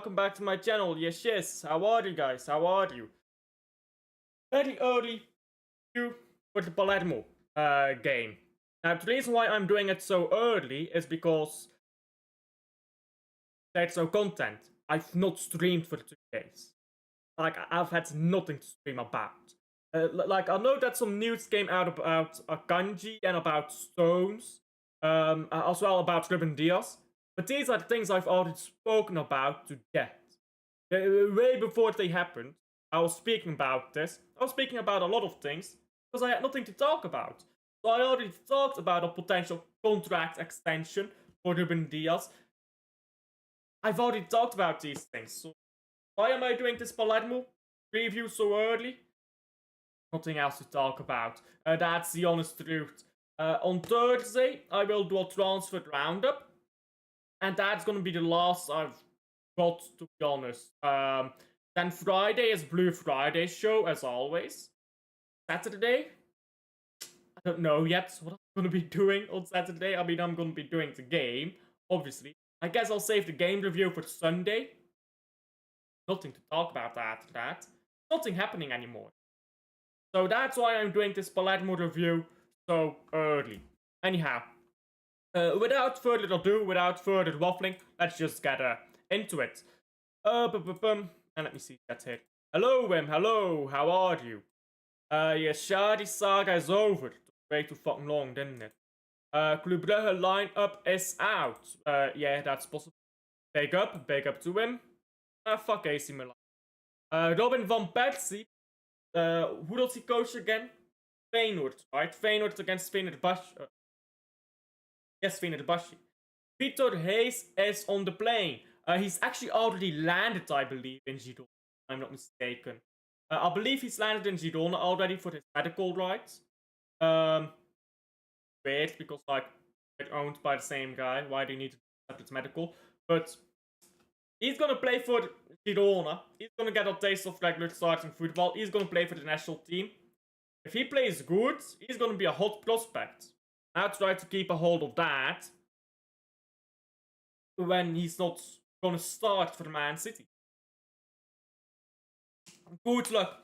welcome back to my channel. Yes, how are you guys? How are you? Very early review for the Palermo game. Now, the reason why I'm doing it so early is because there's no content. I've not streamed for 2 days. Like, I've had nothing to stream about. Like, I know that some news came out about Akanji and about Stones, as well about Ruben Diaz. But these are the things I've already spoken about to death. Way before they happened, I was speaking about this. I was speaking about a lot of things because I had nothing to talk about. So I already talked about a potential contract extension for Ruben Diaz. I've already talked about these things. So why am I doing this Palermo review so early? Nothing else to talk about. That's the honest truth. On Thursday, I will do a transfer roundup. And that's gonna be the last I've got, to be honest. Then Friday is Blue Friday show, as always. Saturday? I don't know yet what I'm gonna be doing on Saturday. I mean, I'm gonna be doing the game, obviously. I guess I'll save the game review for Sunday. Nothing to talk about after that. Nothing happening anymore. So that's why I'm doing this Palermo review so early. Anyhow, without further ado, without further waffling, let's just get into it. And let me see, that's it. Hello, Wim, hello, how are you? Yes, Shadi saga is over. It took way too fucking long, didn't it? Club Brugge lineup is out. Yeah, that's possible. Big up to him. Fuck AC Milan. Robin van Persie. Who does he coach again? Feyenoord, right? Feyenoord against Fenerbahce. Yes, Fenerbahce. Peter Hayes is on the plane. He's actually already landed, I believe, in Girona, if I'm not mistaken. I believe he's landed in Girona already for his medical rights. Weird, because, like, it's owned by the same guy. Why do you need to accept its medical? But he's gonna play for Girona. He's gonna get a taste of regular starting football. He's gonna play for the national team. If he plays good, he's gonna be a hot prospect. I'll try to keep a hold of that when he's not gonna start for Man City. Good luck.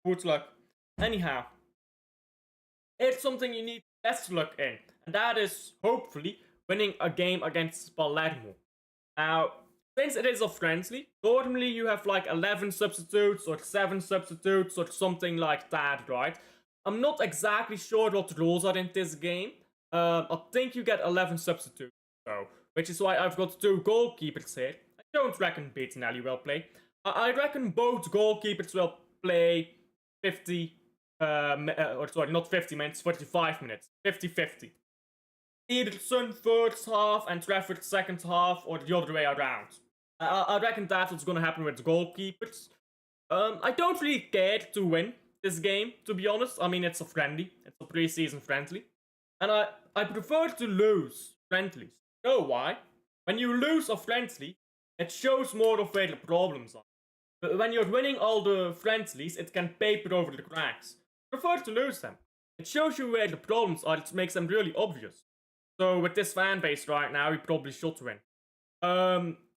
Good luck. Anyhow, it's something you need less luck in, and that is hopefully winning a game against Palermo. Now, since it is a friendly, normally you have like 11 substitutes or 7 substitutes or something like that, right? I'm not exactly sure what the rules are in this game. I think you get 11 substitutes, though, which is why I've got 2 goalkeepers here. I don't reckon Bettinelli will play. I reckon both goalkeepers will play 50, or sorry, not 50 minutes, 45 minutes. 50-50. Either Sun first half and Trafford second half, or the other way around. I reckon that's what's gonna happen with the goalkeepers. I don't really care to win this game, to be honest. I mean, it's a friendly. It's a pre-season friendly. And I prefer to lose friendlies. You know why? When you lose a friendly, it shows more of where the problems are. But when you're winning all the friendlies, it can paper over the cracks. Prefer to lose them. It shows you where the problems are. It makes them really obvious. So with this fan base right now, we probably should win.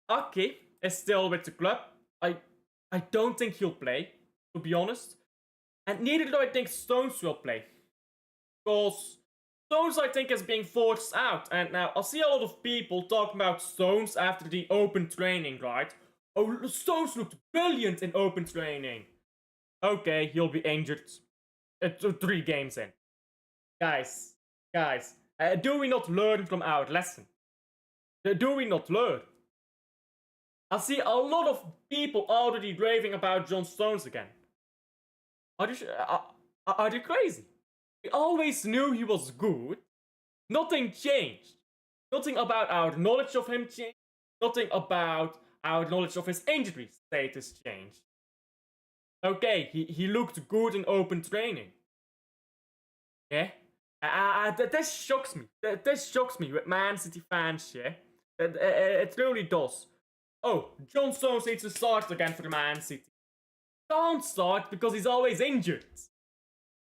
Aki is still with the club. I don't think he'll play, to be honest. And neither do I think Stones will play. Because Stones, I think, is being forced out. And now, I see a lot of people talking about Stones after the open training, right? Oh, Stones looked brilliant in open training. Okay, he'll be injured 3 games in. Guys, do we not learn from our lesson? Do we not learn? I see a lot of people already raving about John Stones again. Are they crazy? We always knew he was good. Nothing changed. Nothing about our knowledge of him changed. Nothing about our knowledge of his injury status changed. Okay, he looked good in open training. Yeah? This shocks me. This shocks me with Man City fans, yeah? It really does. Oh, John Stones needs to start again for Man City. Can't start because he's always injured.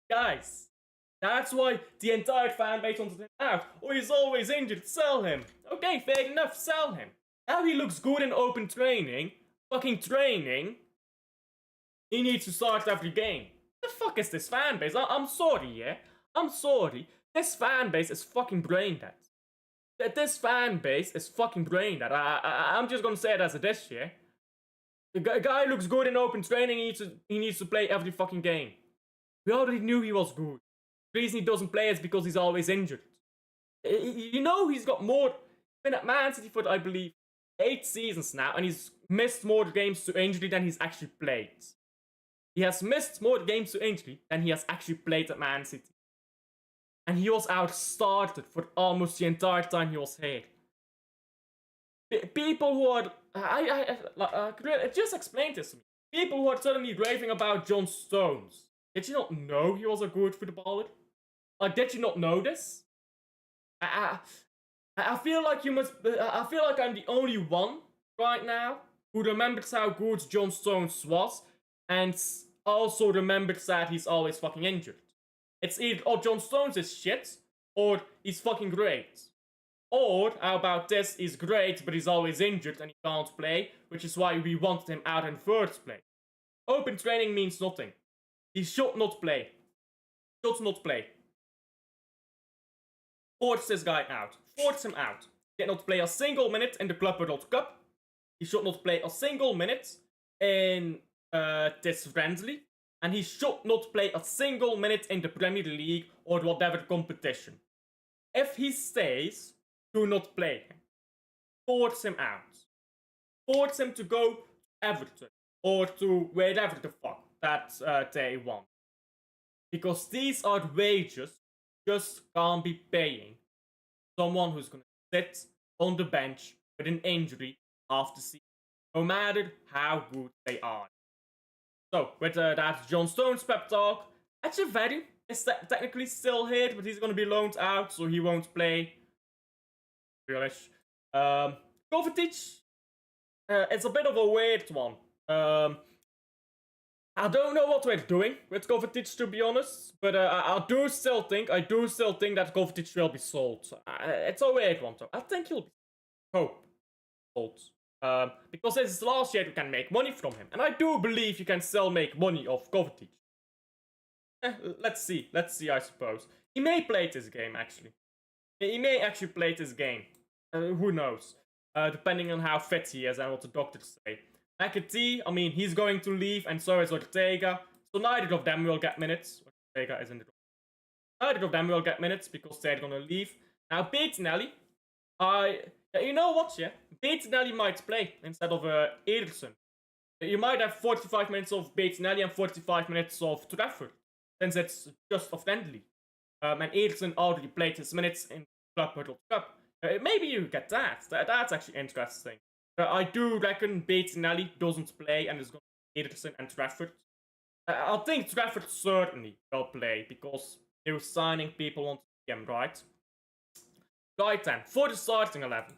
Guys, that's why the entire fan base wanted him out. Oh, he's always injured, sell him. Okay, fair enough, sell him. Now he looks good in open training. fucking training, he needs to start every game. The fuck is this fan base? I'm sorry, yeah? I'm sorry. This fan base is fucking brain dead. This fan base is fucking brain dead. I'm just gonna say it as it is, yeah? The guy looks good in open training, he needs to play every fucking game. We already knew he was good. The reason he doesn't play is because he's always injured. You know he's got more... been at Man City for, I believe, 8 seasons now, and he's missed more games to injury than he's actually played. He has missed more games to injury than he has actually played at Man City. And he was outstarted for almost the entire time he was here. People who are... just explain this to me. People who are suddenly raving about John Stones. Did you not know he was a good footballer? Like, did you not know this? I feel like you must... I feel like I'm the only one right now who remembers how good John Stones was, and also remembers that he's always fucking injured. It's either, oh, John Stones is shit, or he's fucking great. Or, how about this, he's great, but he's always injured and he can't play, which is why we wanted him out in the first place. Open training means nothing. He should not play. Should not play. Force this guy out. Force him out. He cannot play a single minute in the Club World Cup. He should not play a single minute in this friendly. And he should not play a single minute in the Premier League or whatever competition. If he stays, do not play him. Force him out. Force him to go to Everton or to wherever the fuck that they want. Because these are wages just can't be paying someone who's going to sit on the bench with an injury after season, no matter how good they are. So, with that John Stones pep talk, Echeverri is technically still here, but he's going to be loaned out, so he won't play. Realish. Kovacic, it's a bit of a weird one. I don't know what we're doing with Kovacic, to be honest, but I do still think that Kovacic will be sold. It's a weird one, though. I think he'll be sold. Because this is the last year you can make money from him, and I do believe you can still make money off Kovacic. Let's see, I suppose. He may play this game, actually. He may actually play this game. Who knows? Depending on how fit he is and what the doctors say. McAtee, I mean, he's going to leave, and so is Ortega. So neither of them will get minutes. Ortega is in the... Neither of them will get minutes because they're gonna leave. Now, Bettinelli, you know what, yeah? Bettinelli might play instead of Ederson. You might have 45 minutes of Bettinelli and 45 minutes of Trafford, since it's just a friendly. And Ederson already played his minutes in Club World Cup. Maybe you get that. That's actually interesting. I do reckon Bettinelli doesn't play and is going to be Ederson and Trafford. I think Trafford certainly will play because new signing, people want to see him, right? Right then, for the starting 11.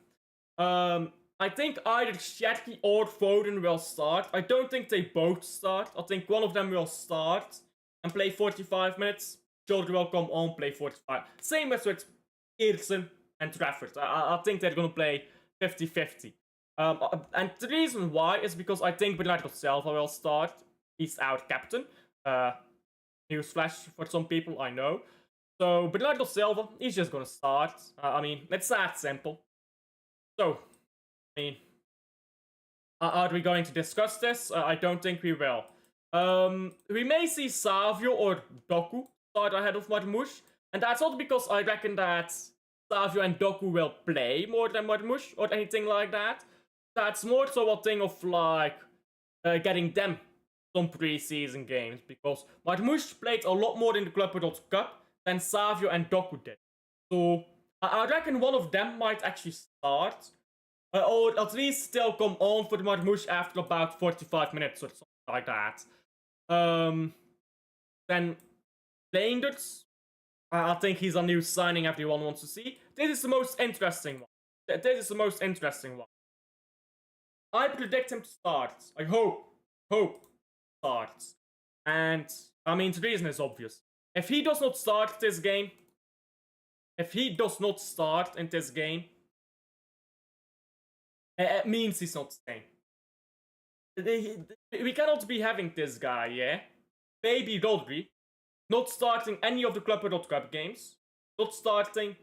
I think either Shetty or Foden will start. I don't think they both start. I think one of them will start and play 45 minutes. Children will come on, play 45. Same as with Ederson and Trafford. I think they're going to play 50-50. And the reason why is because I think Bernardo Silva will start. He's our captain. Newsflash for some people, I know. So, Bernardo Silva, he's just gonna start. I mean, it's that simple. So, I mean, are we going to discuss this? I don't think we will. We may see Savio or Doku start ahead of Marmoush. And that's not because I reckon that Savio and Doku will play more than Marmoush or anything like that. That's more so a thing of, like, getting them some preseason games. Because Marmoush played a lot more in the Club World Cup than Savio and Doku did. So, I reckon one of them might actually start. Or at least still come on for the Marmoush after about 45 minutes or something like that. Then, Leenders. I think he's a new signing everyone wants to see. This is the most interesting one. This is the most interesting one. I predict him to start. I hope starts. And, I mean, the reason is obvious. If he does not start this game, it means he's not staying. We cannot be having this guy, yeah? Baby Rodri, not starting any of the Club World Cup games, not starting,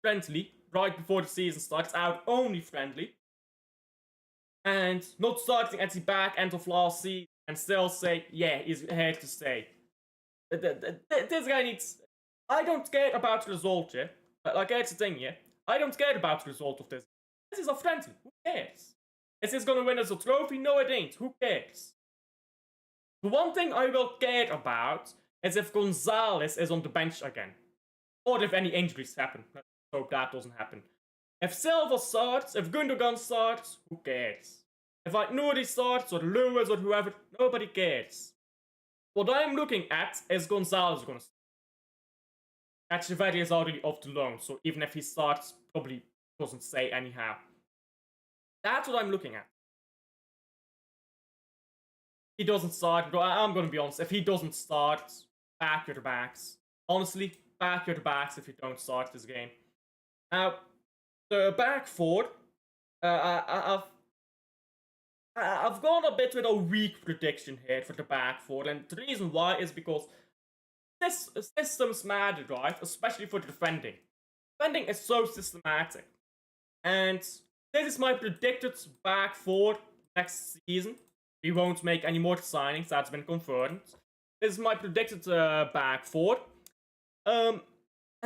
friendly, right before the season starts, out only friendly, and not starting at the back end of last season and still say, yeah, he's here to stay. This guy needs. I don't care about the result, yeah? Like, that's the thing, yeah? I don't care about the result of this. This is a friendly. Who cares? Is this gonna win us a trophy? No, it ain't. Who cares? The one thing I will care about is if Gonzalez is on the bench again. Or if any injuries happen. Let's hope that doesn't happen. If Silva starts, if Gundogan starts, who cares? If like Nuri starts, or Lewis, or whoever, nobody cares. What I'm looking at is Gonzalez gonna start. Echeverri is already off the loan, so even if he starts, probably doesn't say anyhow. That's what I'm looking at. He doesn't start. I'm gonna be honest. If he doesn't start, back your backs. Honestly, back your backs if you don't start this game. Now, the back four, I've gone a bit with a weak prediction here for the back four, and the reason why is because this systems matter, right? Especially for defending. Defending is so systematic, and this is my predicted back four next season. We won't make any more signings, that's been confirmed. This is my predicted back four. And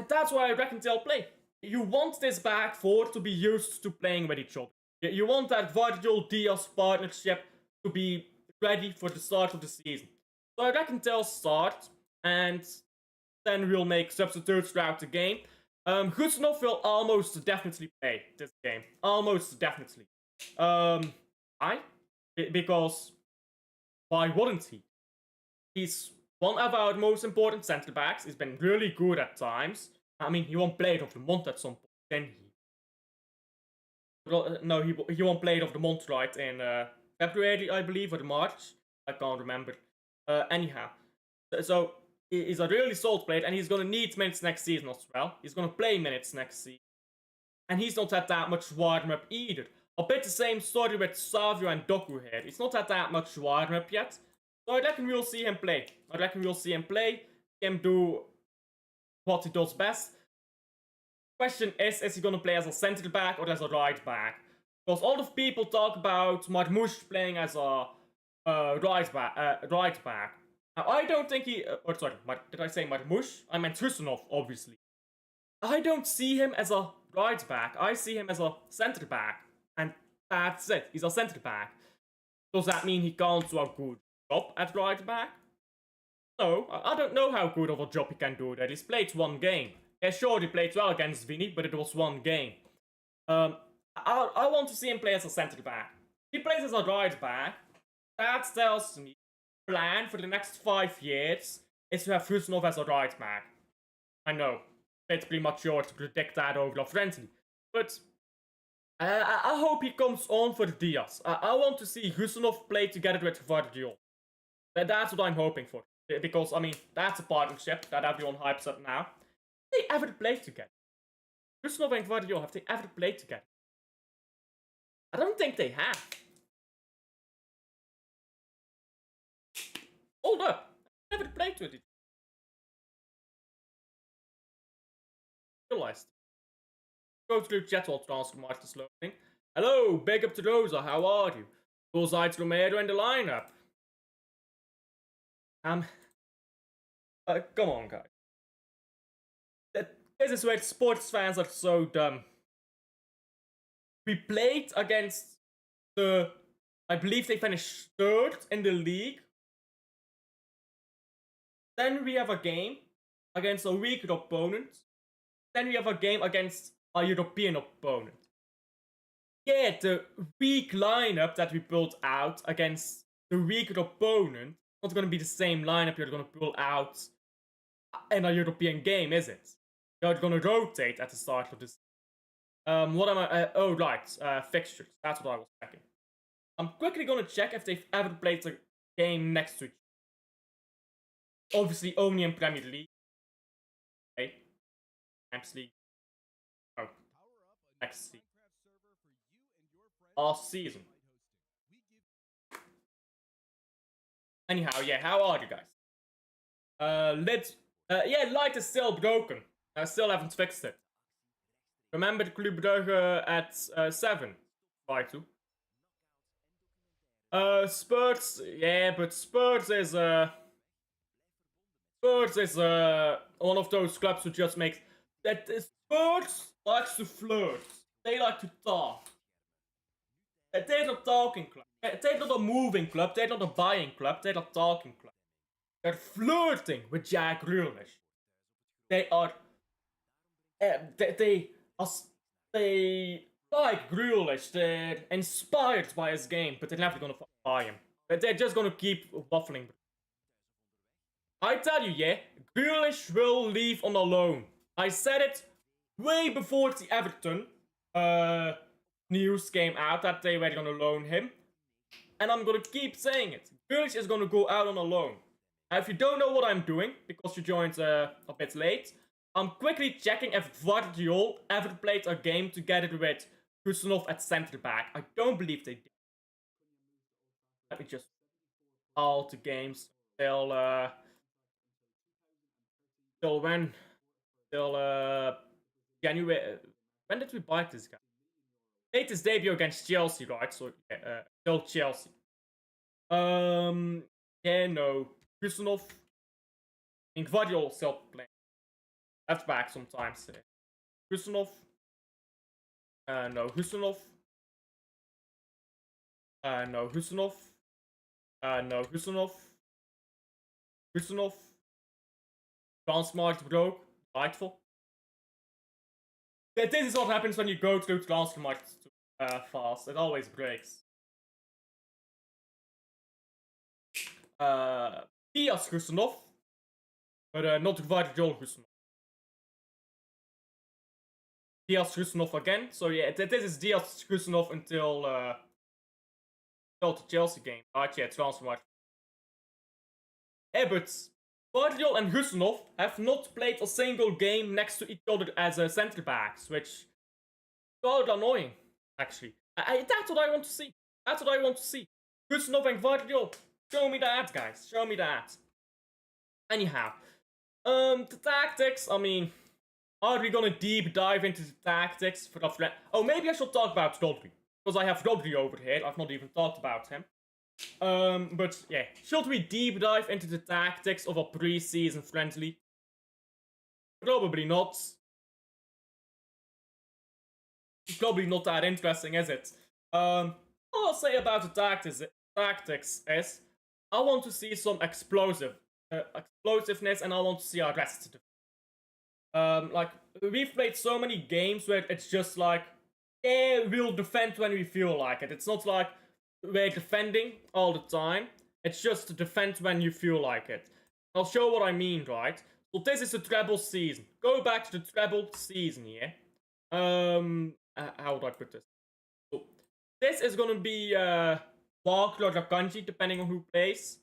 that's why I reckon they'll play. You want this back four to be used to playing with each other. You want that Vardiol-Diaz partnership to be ready for the start of the season. So I reckon they'll start, and then we'll make substitutes throughout the game. Gusnov will almost definitely play this game. Almost definitely. Why? Because why wouldn't he? He's one of our most important centre backs. He's been really good at times. I mean, he won Player of the Month at some point, then he? No, he won Player of the Month, right, in February, I believe, or March. I can't remember. Anyhow, so he's a really solid player, and he's going to need minutes next season as well. He's going to play minutes next season. And he's not had that much warm-up either. A bit the same story with Savio and Doku here. He's not had that much warm-up yet. So I reckon we'll see him play. See him do what he does best. Question is he going to play as a centre back or as a right back? Because all of people talk about Marmoush playing as a right back. Now, I don't think he... sorry, did I say Marmoush? I meant Husanov, obviously. I don't see him as a right back. I see him as a centre back. And that's it. He's a centre back. Does that mean he can't do a good job at right back? No, I don't know how good of a job he can do that. He's played one game. Yeah, sure, he played well against Vinny, but it was one game. I want to see him play as a centre back. If he plays as a right back, that tells me plan for the next 5 years is to have Husanov as a right back. I know, it's premature to predict that over the friendly, but I hope he comes on for Diaz. I want to see Husanov play together with Vardiol. That's what I'm hoping for. Because, I mean, that's a partnership that everyone hypes up now. Have they ever played together? Husanov and Vardiol, have they ever played together? I don't think they have. Hold up. Never played with each other. Realized. Go through chat while transfer market loading. Hello, big up to Rosa, how are you? Bullseye Romero in the lineup. Come on, guys. This is where sports fans are so dumb. We played against I believe they finished third in the league. Then we have a game against a weaker opponent. Then we have a game against a European opponent. Yeah, the weak lineup that we pulled out against the weaker opponent is not going to be the same lineup you're going to pull out in a European game, is it? You're going to rotate at the start of this. What am I? Oh, right. Fixtures. That's what I was checking. I'm quickly going to check if they've ever played a game next to each other. Obviously, only in Premier League. Okay. Champions League. Oh. Next season. Last season. Anyhow, yeah, how are you guys? Yeah, light is still broken. I still haven't fixed it. Remember the Club Brugge at 7? Try to. Spurs, yeah, but Spurs is one of those clubs who just makes that Spurs likes to flirt. They like to talk. They're not talking club. They're not a moving club. They're not a buying club. They're a talking club. They're flirting with Jack Grealish. They are. They they like Grealish. They're inspired by his game, but they're never gonna buy him. They're just gonna keep waffling. I tell you, yeah, Grealish will leave on a loan. I said it way before the Everton news came out that they were gonna loan him. And I'm gonna keep saying it. Grealish is gonna go out on a loan. If you don't know what I'm doing, because you joined a bit late, I'm quickly checking if Guardiola ever played a game together with Kusanov at centre back. I don't believe they did. Let me just all the games till when? Till January. When did we buy this guy? Made his debut against Chelsea, right? So till Chelsea. Yeah, no. Kusanov. I think Guardiola still playing. Left back sometimes. Kusanov. No, Husanov. No, Husanov. No, Husanov. Husanov. Transmarkt broke. Delightful. This is what happens when you go through Transmarkt fast. It always breaks. Diaz Husanov. But not Guardiola Husanov. Diaz Husanov again. So yeah, this is Diaz Husanov until the Chelsea game. Right, yeah, Transmarkt. Yeah, but Guardiola and Husanov have not played a single game next to each other as centre backs, which is rather annoying, actually. That's what I want to see. That's what I want to see. Husanov and Guardiola. Show me that, guys. Show me that. Anyhow, the tactics, I mean, are we gonna deep dive into the tactics for the Oh, maybe I should talk about Rodri. Because I have Rodri over here. I've not even talked about him. But yeah, should we deep dive into the tactics of a pre-season friendly? Probably not. Probably not that interesting, is it? All I'll say about the tactics is, I want to see some explosiveness, and I want to see our rest. Like, we've played so many games where it's just like, yeah, we'll defend when we feel like it. It's not like we're defending all the time. It's just defend when you feel like it. I'll show what I mean, right? So this is the treble season. Go back to the treble season here. How would I put this? So, this is gonna be Walker or Kanji, depending on who plays.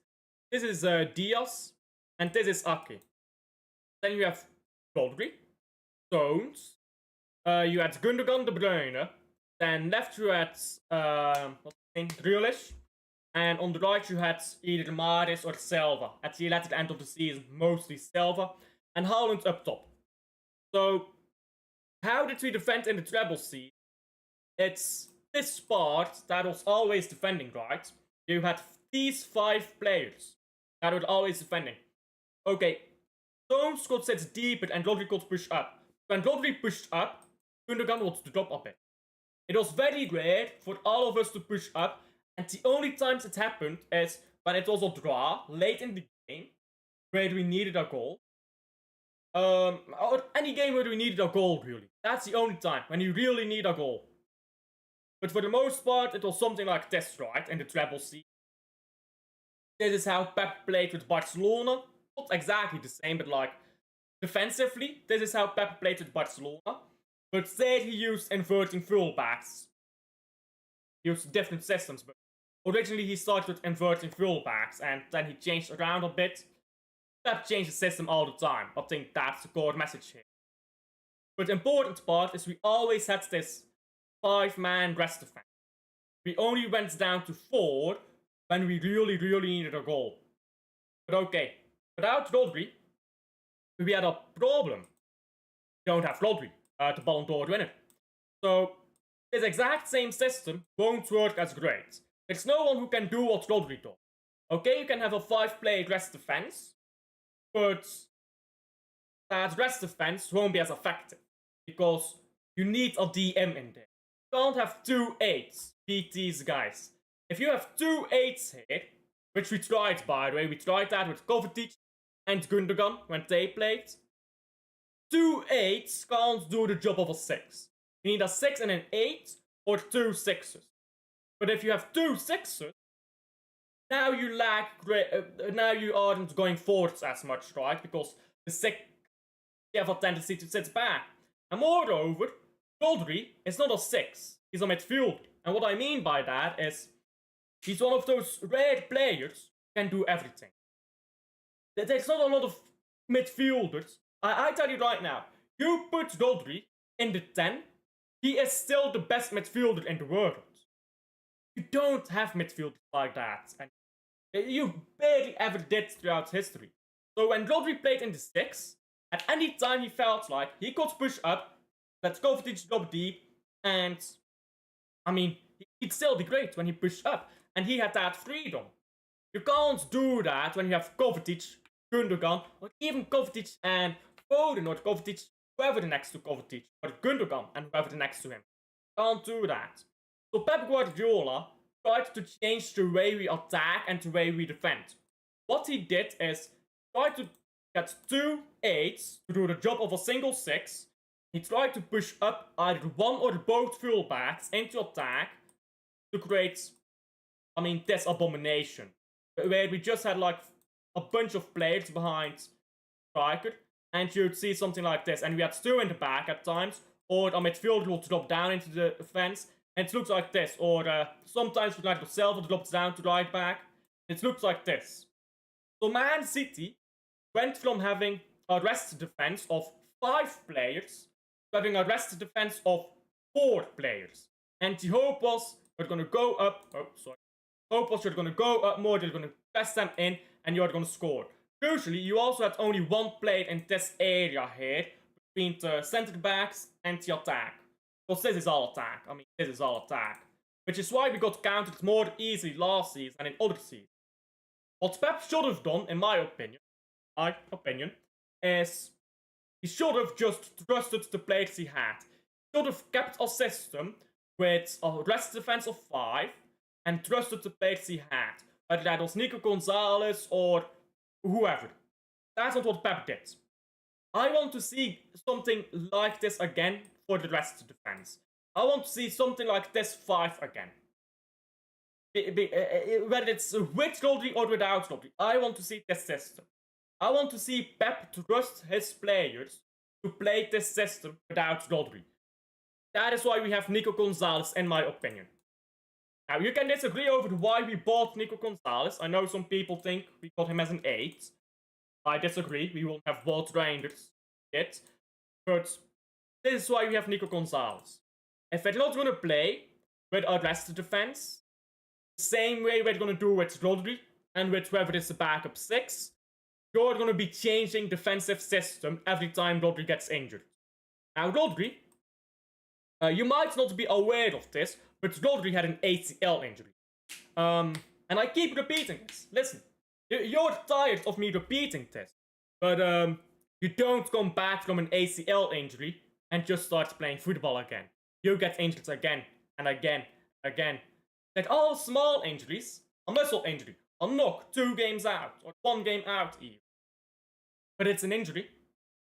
This is Diaz, and this is Ake. Then you have Rodri, Stones. You had Gundogan, De Bruyne. Then left you had Grealish. And on the right you had either Maris or Silva. At the end of the season, mostly Silva. And Haaland up top. So, how did we defend in the treble season? It's this part that was always defending, right? You had these 5 players that were always defending. Okay, Stones could sit deeper and Rodri could push up. When Rodri pushed up, Gundogan would drop a bit. It was very rare for all of us to push up, and the only times it happened is when it was a draw late in the game, where we needed a goal. Or any game where we needed a goal, really. That's the only time, when you really need a goal. But for the most part, it was something like this, right, in the treble season. This is how Pep played with Barcelona. Not exactly the same, but like, defensively, this is how Pep played with Barcelona. But there he used inverting fullbacks. He used different systems, but originally he started with inverting fullbacks, and then he changed around a bit. Pep changed the system all the time. I think that's the core message here. But the important part is we always had this 5-man rest defense. We only went down to 4 when we really, really needed a goal. But okay, without Rodri, we had a problem. We don't have Rodri, the Ballon d'Or winner. So this exact same system won't work as great. There's no one who can do what Rodri does. Okay, you can have a 5-player rest defense, but that rest defense won't be as effective because you need a DM in there. You can't have 2-8s beat these guys. If you have 2-8s here, which we tried by the way, we tried that with Kovacic and Gundogan when they played. 2-8s can't do the job of a 6. You need a 6 and an 8 or 2 6s. But if you have 2 6s, now you lack. Now you aren't going forwards as much, right? Because the 6 have a tendency to sit back. And moreover, Rodri is not a 6. He's a midfielder. And what I mean by that is he's one of those rare players who can do everything. There's not a lot of midfielders. I tell you right now, you put Rodri in the 10, he is still the best midfielder in the world. You don't have midfielders like that. And you barely ever did throughout history. So when Rodri played in the 6, at any time he felt like he could push up, let Kovacic drop deep, and I mean, he'd still be great when he pushed up, and he had that freedom. You can't do that when you have Kovacic, Gundogan, or even Kovacic and Foden, or Kovacic, whoever the next to Kovacic, or Gundogan and whoever the next to him. Can't do that. So Pep Guardiola tried to change the way we attack and the way we defend. What he did is try to get 2 8s to do the job of a single 6. He tried to push up either one or both fullbacks into attack to create, I mean, this abomination. Where we just had like a bunch of players behind striker, and you'd see something like this. And we had 2 in the back at times, or a midfielder will drop down into the defense, and it looks like this. Or sometimes Bernardo Silva drops down to right back. It looks like this. So Man City went from having a rest defense of 5 players to having a rest defense of 4 players. And the hope was we're going to go up. Oh, sorry. Hope was you're going to go up more, you're going to press them in, and you're going to score. Crucially, you also had only 1 player in this area here between the centre backs and the attack. Because this is all attack. I mean, this is all attack. Which is why we got countered more easily last season and in other seasons. What Pep should have done, in my opinion, is he should have just trusted the players he had. He should have kept a system with a rest defense of 5 and trusted the players he had. Whether that was Nico Gonzalez or whoever. That's not what Pep did. I want to see something like this again for the rest defense. I want to see something like this 5 again. Whether it's with Rodri or without Rodri, I want to see this system. I want to see Pep trust his players to play this system without Rodri. That is why we have Nico Gonzalez, in my opinion. Now, you can disagree over why we bought Nico Gonzalez. I know some people think we got him as an 8. I disagree. We won't have Walt Reinders yet. But this is why we have Nico Gonzalez. If we're not going to play with our rest defense, the same way we're going to do with Rodri and with whoever is the backup 6, you're going to be changing defensive system every time Rodri gets injured. Now, Rodri, you might not be aware of this, but Rodri had an ACL injury. And I keep repeating this. Listen, you're tired of me repeating this, but you don't come back from an ACL injury and just start playing football again. You get injured again and again, again. Like all small injuries, a muscle injury, a knock, 2 games out, or 1 game out even. But it's an injury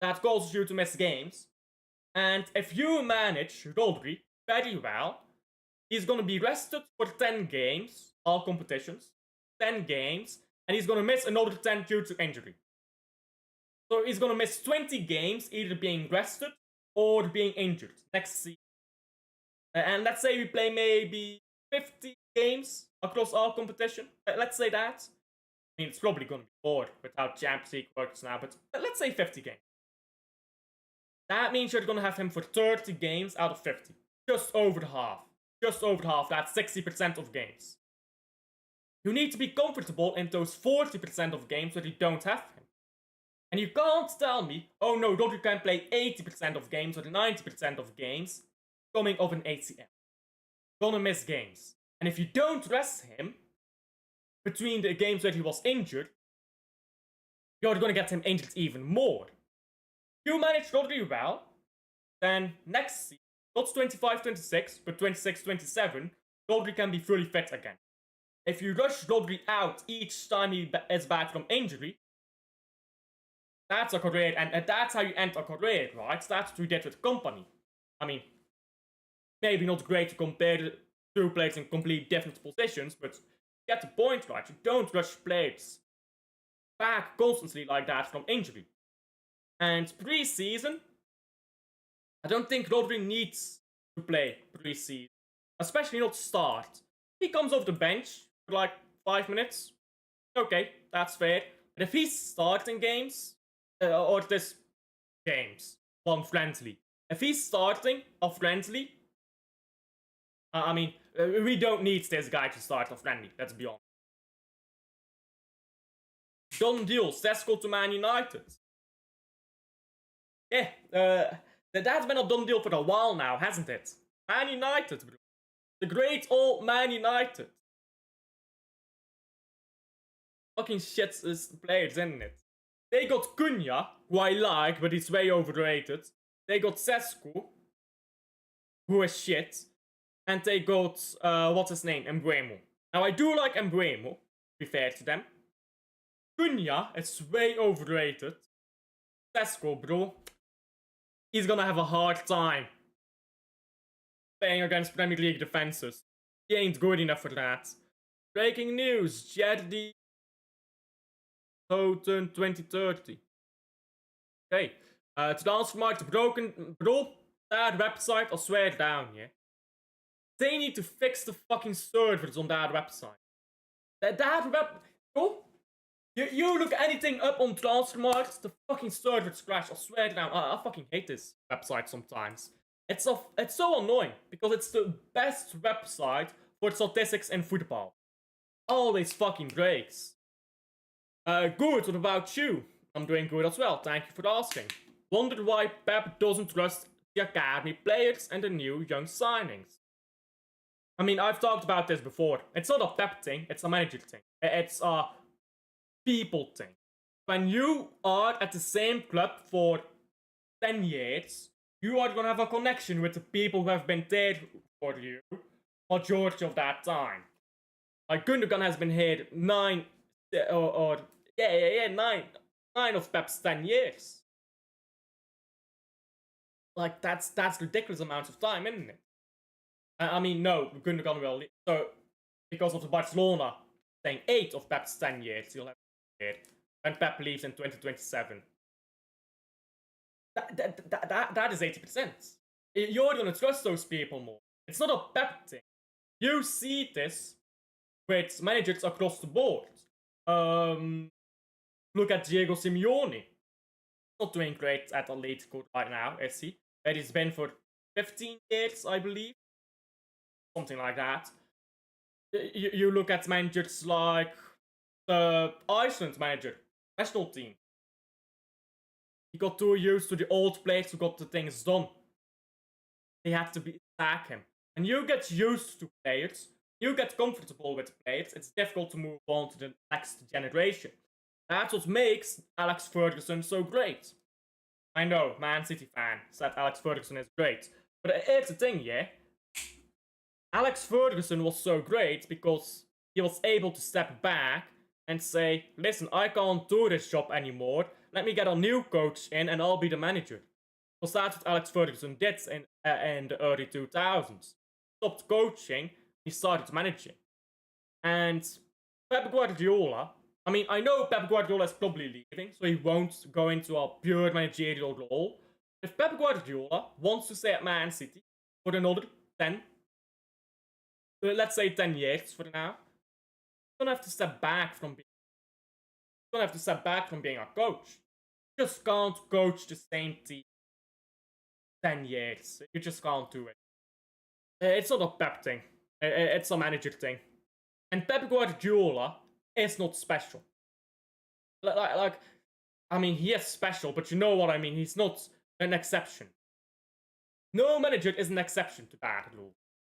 that causes you to miss games. And if you manage Rodri very well, he's going to be rested for 10 games, all competitions, 10 games, and he's going to miss another 10 due to injury. So he's going to miss 20 games, either being rested or being injured next season. And let's say we play maybe 50 games across all competition. Let's say that. I mean, it's probably going to be more with how Champions League works now, but let's say 50 games. That means you're going to have him for 30 games out of 50. Just over half. Just over half. That's 60% of games. You need to be comfortable in those 40% of games where you don't have him. And you can't tell me, oh no, Rodri can play 80% of games or 90% of games coming off an ACL. Gonna miss games. And if you don't rest him between the games where he was injured, you're gonna get him injured even more. If you manage Rodri well, then next season, not 25-26, but 26-27, Rodri can be fully fit again. If you rush Rodri out each time he is back from injury, that's a career, and that's how you end a career, right? That's what we did with Company. I mean, maybe not great to compare the two players in completely different positions, but you get the point, right? You don't rush players back constantly like that from injury. And pre-season, I don't think Rodri needs to play pre-season, especially not start. He comes off the bench for like 5 minutes. Okay, that's fair. But if he's starting games, or this games, one friendly, if he's starting a friendly, I mean, we don't need this guy to start a friendly, let's be honest. Done deal, Valesco to Man United. Yeah, that's been a done deal for a while now, hasn't it? Man United, bro. The great old Man United. Fucking shit players, isn't it? They got Cunha, who I like, but he's way overrated. They got Valesco, who is shit. And they got, what's his name? Embuemo. Now, I do like Embuemo, to be fair to them. Cunha is way overrated. Valesco, bro. He's gonna have a hard time playing against Premier League defenses. He ain't good enough for that. Breaking news, Jerdy Toten 2030. Okay, Transfermarkt broken, bro. That website, I swear down, yeah. They need to fix the fucking servers on that website. That web, bro. You look anything up on Transfermarkt, the fucking servers crash. I swear down. I fucking hate this website sometimes. It's so annoying because it's the best website for statistics in football. Always fucking breaks. Good, what about you? I'm doing good as well, thank you for asking. Wonder why Pep doesn't trust the academy players and the new young signings. I mean, I've talked about this before. It's not a Pep thing, it's a manager thing. It's a people thing. When you are at the same club for 10 years, you are gonna have a connection with the people who have been there for you majority of that time. Like Gundogan has been here 9 nine of Pep's 10 years. Like that's ridiculous amounts of time, isn't it? I mean, no, Gundogan will leave. So because of the Barcelona saying 8 of Pep's 10 years, he'll have here when Pep leaves in 2027. That is 80%. You're gonna trust those people more. It's not a Pep thing. You see this with managers across the board. Look at Diego Simeone. Not doing great at Atletico right now, is he? But he's been for 15 years, I believe. Something like that. You look at managers like the Iceland manager, national team. He got too used to the old players who got the things done. He had to attack him. And you get used to players, you get comfortable with players, it's difficult to move on to the next generation. That's what makes Alex Ferguson so great. I know, Man City fan said Alex Ferguson is great. But here's the thing, yeah? Alex Ferguson was so great because he was able to step back and say, listen, I can't do this job anymore. Let me get a new coach in and I'll be the manager. Because that's what Alex Ferguson did in the early 2000s. Stopped coaching, he started managing. And Pep Guardiola, I mean, I know Pep Guardiola is probably leaving, so he won't go into a pure managerial role. If Pep Guardiola wants to stay at Man City for another 10, let's say 10 years for now, he's gonna have to step back from being a coach. You just can't coach the same team 10 years. You just can't do it. It's not a Pep thing. It's a manager thing. And Pep Guardiola is not special. Like, I mean, he is special, but you know what I mean. He's not an exception. No manager is an exception to that rule.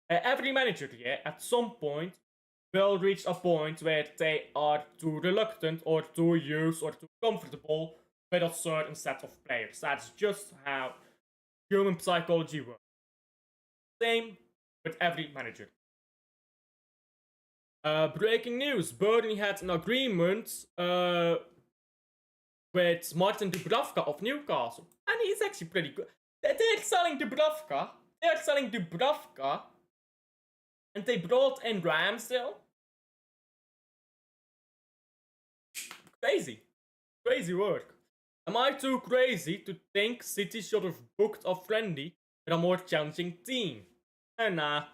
Every manager here, at some point, will reach a point where they are too reluctant or too used or too comfortable with a certain set of players. That's just how human psychology works. Same with every manager. Breaking news: Burnley had an agreement with Martin Dubravka of Newcastle, and he's actually pretty good. They're selling Dubravka. They're selling Dubravka, and they brought in Ramsdale. Crazy, crazy work. Am I too crazy to think City should have booked a friendly with a more challenging team? Nah.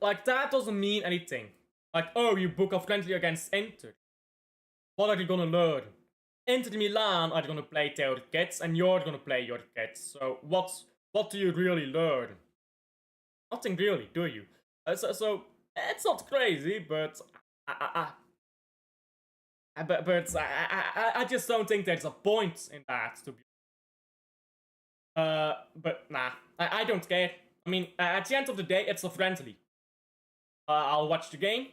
Like, that doesn't mean anything. Like, oh, you book a friendly against Inter. What are you gonna learn? Inter Milan are gonna play their kids, and you're gonna play your kids. So what do you really learn? Nothing really, do you? So it's not crazy, but I just don't think there's a point in that to be. But nah, I don't care. I mean, at the end of the day, it's a friendly. I'll watch the game,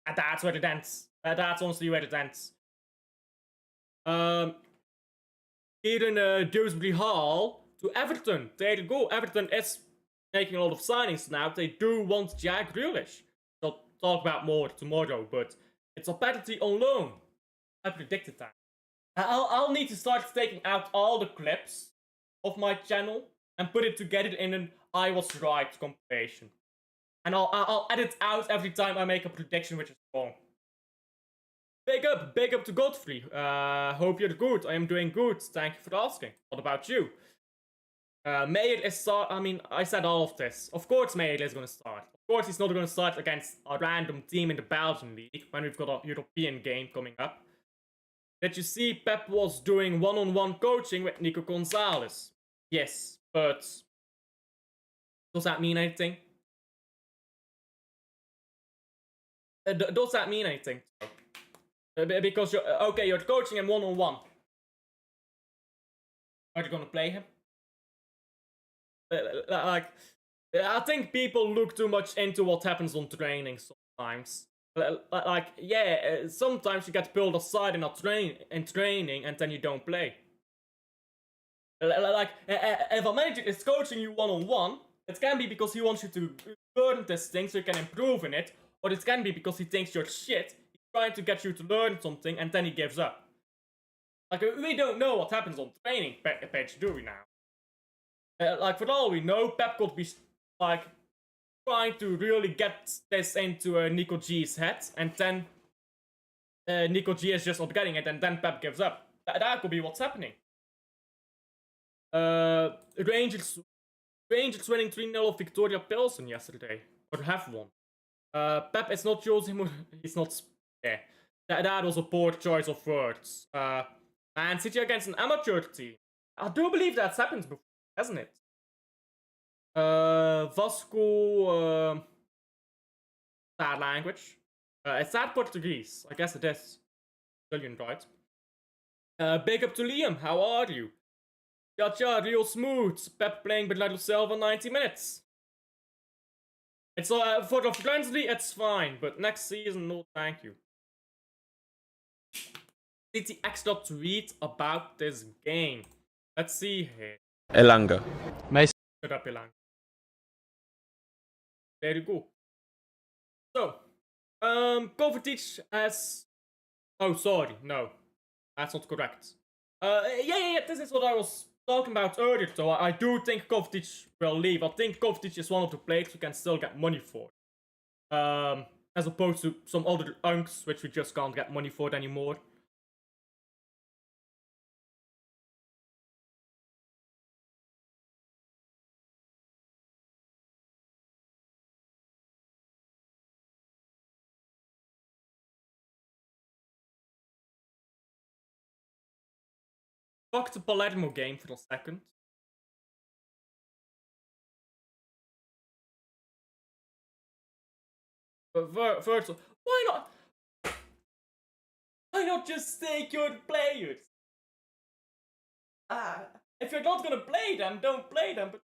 and that's where it ends. That's honestly where it ends. Here in Dewsbury Hall to Everton. There you go. Everton is making a lot of signings now. They do want Jack Grealish. I'll talk about more tomorrow, but it's a penalty on loan. I predicted that. I'll need to start taking out all the clips of my channel and put it together in an I was right compilation. And I'll edit out every time I make a prediction which is wrong. Big up to Godfrey. Hope you're good. I am doing good. Thank you for asking. What about you? Mayer is I mean, I said all of this. Of course Mayer is gonna start. Of course he's not gonna start against a random team in the Belgian league when we've got a European game coming up. Did you see Pep was doing one-on-one coaching with Nico Gonzalez? Yes, but does that mean anything? Does that mean anything? Because you're coaching him one-on-one. Are you gonna play him? Like, I think people look too much into what happens on training sometimes. Like, yeah, sometimes you get pulled aside in training and then you don't play. Like, if a manager is coaching you one-on-one, it can be because he wants you to learn this thing so you can improve in it, or it can be because he thinks you're shit, he's trying to get you to learn something, and then he gives up. Like, we don't know what happens on training pitch, do we now? Like, for all we know, Pep could be, like, trying to really get this into Nico G's head, and then Nico G is just not getting it, and then Pep gives up. That could be what's happening. Rangers winning 3-0 of Victoria Pilsen yesterday, or have won. Pep is not using, he's not, yeah. That was a poor choice of words. Man City against an amateur team. I do believe that's happened before, hasn't it? Vasco, that language. Is that Portuguese? I guess it is. Brilliant, right? Big up to Liam, how are you? Gotcha, real smooth. Pep playing Bernardo Silva 90 minutes. It's for the friendly, it's fine, but next season, no thank you. City extra tweet about this game. Let's see here. Elanga. Shut up, Elanga. There you go. So, Kovacic has. Oh, sorry, no, that's not correct. Yeah. This is what I was talking about earlier. So I do think Kovacic will leave. I think Kovacic is one of the players who can still get money for. As opposed to some other unks which we just can't get money for anymore. Fuck the Palermo game for a second. First, why not? Why not just take your players? If you're not gonna play them, don't play them. But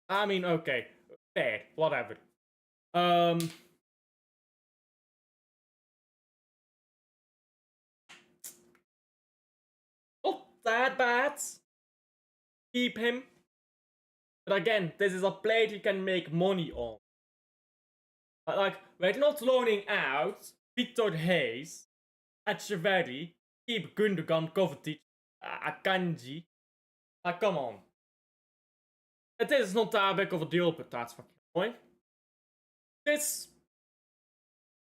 I mean, okay, fair, whatever. Not that bad. Keep him. But again, this is a player you can make money on. Like, we're not loaning out Victor Hayes, Echeverry, keep Gundogan, Kovacic, Akanji. Come on. It is not that big of a deal, but that's fucking annoying. This...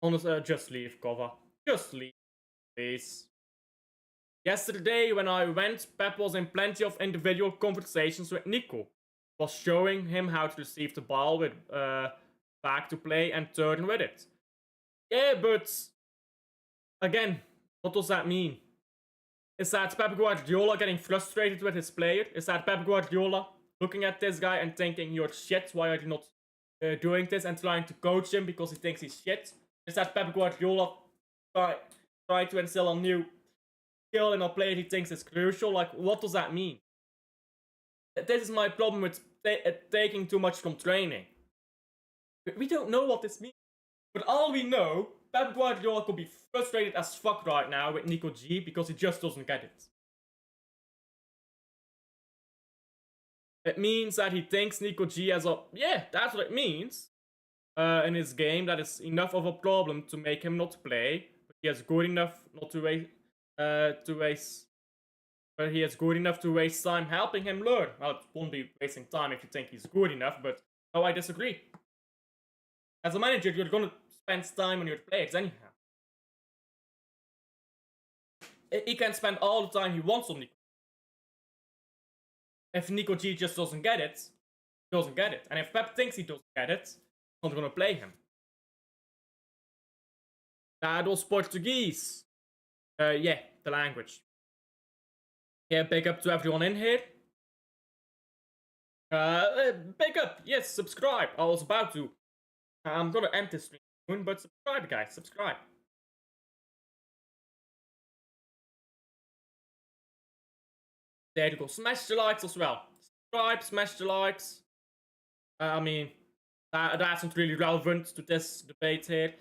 Honestly, just leave, Kova. Just leave, please. Yesterday, when I went, Pep was in plenty of individual conversations with Nico. Was showing him how to receive the ball with back to play and turn with it. Yeah, but again, what does that mean? Is that Pep Guardiola getting frustrated with his player? Is that Pep Guardiola looking at this guy and thinking, you're shit, why are you not doing this, and trying to coach him because he thinks he's shit? Is that Pep Guardiola trying to instill a new skill in a player he thinks is crucial? Like, what does that mean? This is my problem with taking too much from training. We don't know what this means. But all we know, Pep Guardiola could be frustrated as fuck right now with Nico G because he just doesn't get it. It means that he thinks Nico G has a... Yeah, that's what it means. In his game, that is enough of a problem to make him not play. But he is good enough not to waste... But he is good enough to waste time helping him learn. Well, it won't be wasting time if you think he's good enough, but no, I disagree. As a manager, you're gonna spend time on your players anyhow. He can spend all the time he wants on Nico. If Nico G just doesn't get it, he doesn't get it. And if Pep thinks he doesn't get it, he's not gonna play him. That was Portuguese. Yeah, the language. Yeah, big up to everyone in here. Big up, yes, subscribe. I was about to. I'm gonna end this stream soon, but subscribe, guys, subscribe. There you go. Smash the likes as well. Subscribe, smash the likes. I mean, that's not really relevant to this debate here.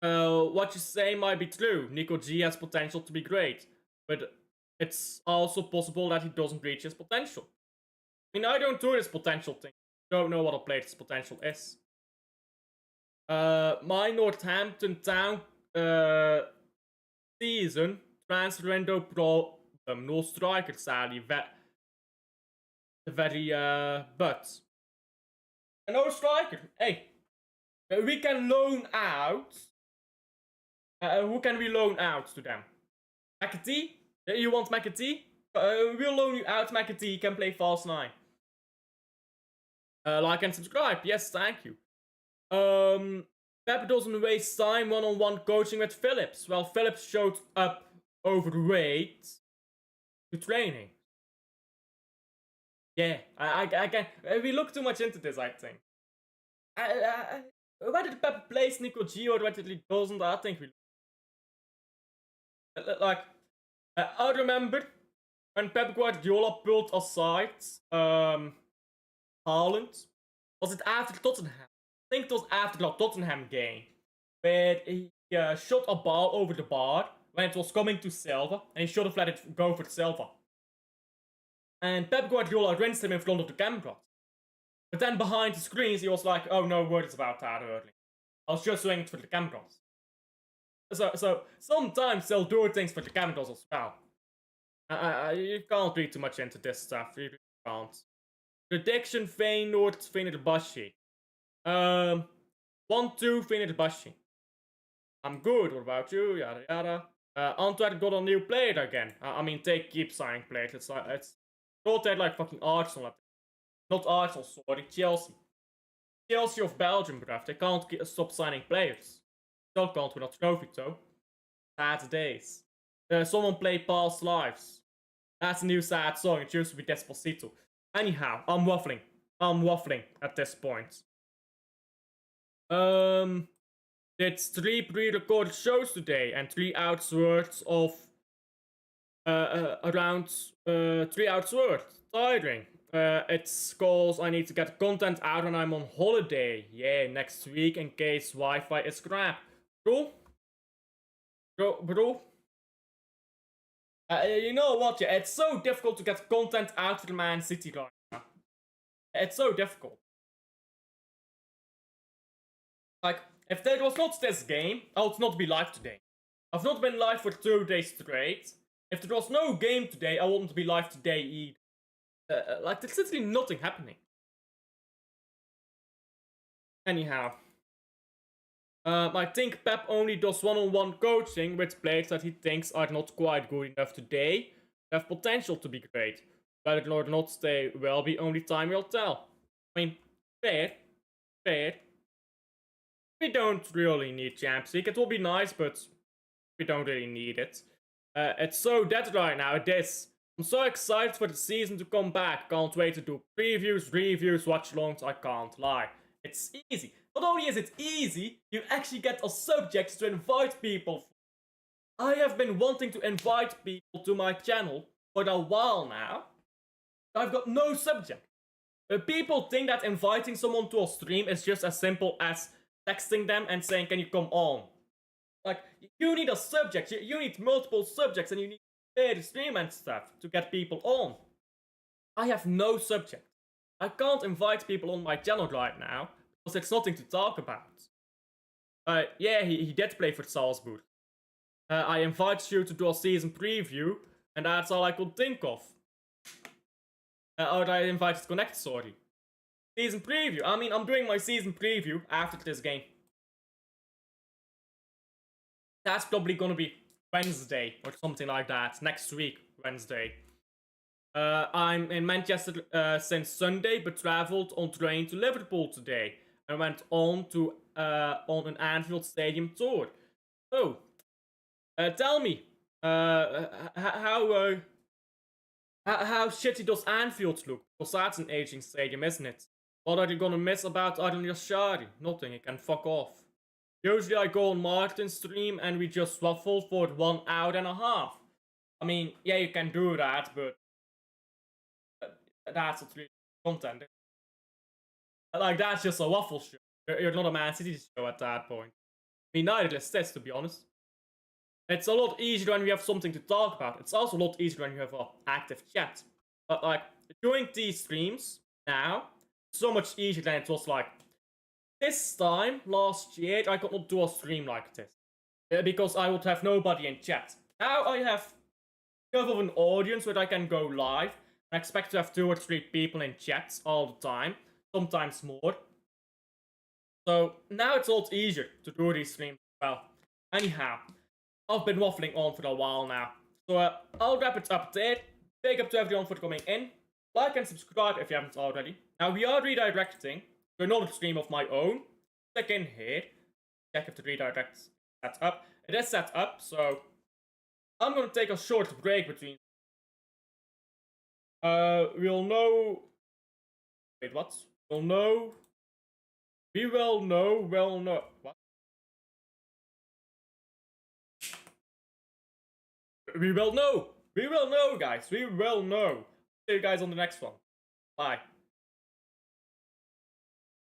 What you say might be true. Nico G has potential to be great, but it's also possible that he doesn't reach his potential. I mean, I don't do this potential thing. Don't know what a player's potential is. My Northampton Town season transfer window problem. No striker, sadly. Very but no striker. Hey, we can loan out. Who can we loan out to them? McAtee? You want McAtee? We'll loan you out McAtee. He can play false 9. Like and subscribe. Yes, thank you. Pep doesn't waste time one-on-one coaching with Phillips. Well, Phillips showed up overweight to training. Yeah, I can. We look too much into this, I think. Whether Pep plays Nico G or whether he doesn't, I think we. Like, I remember when Pep Guardiola pulled aside Haaland. Was it after Tottenham? I think it was after the Tottenham game, where he shot a ball over the bar when it was coming to Silva, and he should have let it go for Silva. And Pep Guardiola rinsed him in front of the camera. But then behind the screens, he was like, oh, no worries about that early. I was just doing it for the cameras. So sometimes they'll do things for the cameras as well. You can't read too much into this stuff. You really can't. Prediction, Feyenoord, Fenerbahce. 1-2, Fenerbahce. I'm good, what about you? Yada yada. Antwerp got a new player again. I mean, they keep signing players. It's they're like fucking Arsenal. Not Arsenal, sorry, Chelsea. Chelsea of Belgium, bruv. They can't stop signing players. Still can't win a trophy, though. Sad days. Someone play Past Lives. That's a new sad song. It used to be Despacito. Anyhow, I'm waffling. I'm waffling at this point. Did 3 pre-recorded shows today and 3 hours worth of around 3 hours worth. Tiring. It's cause I need to get content out and I'm on holiday. Yeah, next week in case Wi-Fi is crap. Bro? Bro? You know what? Yeah, it's so difficult to get content out of Man City right now. It's so difficult. Like, if there was not this game, I would not be live today. I've not been live for 2 days straight. If there was no game today, I wouldn't be live today either. Like, there's literally nothing happening. Anyhow. I think Pep only does one-on-one coaching with players that he thinks are not quite good enough today. They have potential to be great. Whether or not they will be, only time will tell. I mean, fair. We don't really need Champions League. It will be nice, but we don't really need it. It's so dead right now, it is. I'm so excited for the season to come back. Can't wait to do previews, reviews, watch-alongs, I can't lie. It's easy. Not only is it easy, you actually get a subject to invite people for. I have been wanting to invite people to my channel for a while now. I've got no subject. People think that inviting someone to a stream is just as simple as texting them and saying, can you come on? Like, you need a subject, you need multiple subjects, and you need to prepare the stream and stuff to get people on. I have no subject. I can't invite people on my channel right now, because it's nothing to talk about. Yeah, he did play for Salzburg. I invited you to do a season preview, and that's all I could think of. Or I invited Connect, sorry. Season preview. I mean, I'm doing my season preview after this game. That's probably gonna be Wednesday or something like that. Next week, Wednesday. I'm in Manchester since Sunday, but traveled on train to Liverpool today. I went on to on an Anfield Stadium tour. Oh, tell me, how shitty does Anfield look? Because that's an aging stadium, isn't it? What are you gonna miss about Arden Yashari? Nothing, you can fuck off. Usually I go on Martin's stream and we just waffle for 1 hour and a half. I mean, yeah, you can do that, but that's not really content. Like, that's just a waffle show. You're not a Man City show at that point. I mean, neither is this, to be honest. It's a lot easier when we have something to talk about. It's also a lot easier when you have an active chat. But, like, doing these streams now, so much easier than it was, like, this time, last year, I could not do a stream like this. Because I would have nobody in chat. Now I have enough of an audience where I can go live. I expect to have 2 or 3 people in chats all the time. Sometimes more. So now it's a lot easier to do these streams as well. Anyhow, I've been waffling on for a while now. So I'll wrap it up there. Big up to everyone for coming in. Like and subscribe if you haven't already. Now we are redirecting to another stream of my own. Click in here. Check if the redirect is set up. It is set up, so I'm gonna take a short break between. We'll know. Wait, what? We'll know. We will know. We'll know. What? We will know. We will know, guys. We will know. See you guys on the next one. Bye.